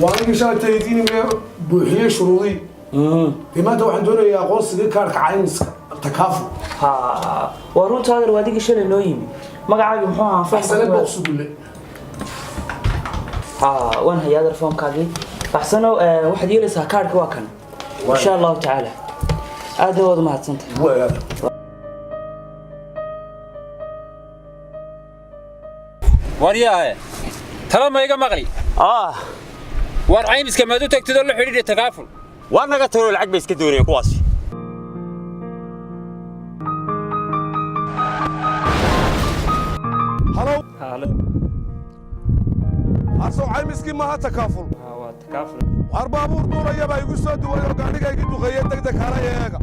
وأنا شايف تيجيني بوحية شروطي لما أنت واحد دون يا قوس ذي كارك عينس تكافؤ ها وارون تاجر واديك شل نويم ما قاعد محوها أحسن بقصد بالله ها وين هي هذا الفون كاجي أحسن واحد يلبس كارك واكن إن شاء الله تعالى هذا هو ما هتصنت ورياه ترى ما يجا مغلي ورعيمس كما دوتك تدل حرير التكافل وانا قتلوا العقب يسكدوني كواس هلو أصو عيمسكي ما تكافل تكافل أربابور دورة يبا يقصوا دورة وقاعدك يجدوا غيرتك دكارا ياجا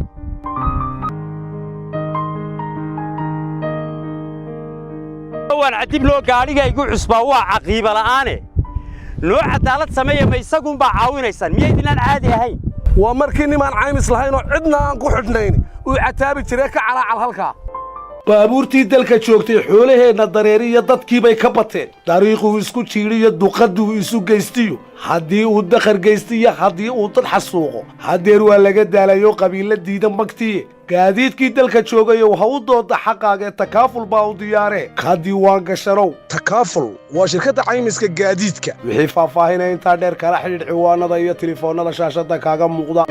waan cadib loo gaariga igu cusbaa waa caqiiba la'aane loo cadaalad sameeyo ma isagu baa caawinaysan miyaydinaan caadi ahayn waa markii nimaan caymis lahayn oo cidna aan ku xidhnayn uu cataabi jiray ka calaacal halka baabuurtii dalka joogtay xoolaheena dareeriya dadkii bay ka bateen dariiqu isku jiiriyo duqadu isu geystiyo haddii uu dakhar geystiyo haddii uu dad xasuuqo hadeer waa laga daalayo qabiilo diidan magtii gaadiidkii dalka joogayo waxa uu dooda xaqaaga takaaful baa u diyaaree ka diiwaan gashanow takaaful waa shirkadda caymiska gaadiidka wixii faahfaahinaya intaa dheer kala xidhiidh ciwaanada iyo telefoonada shaashada kaaga muuqda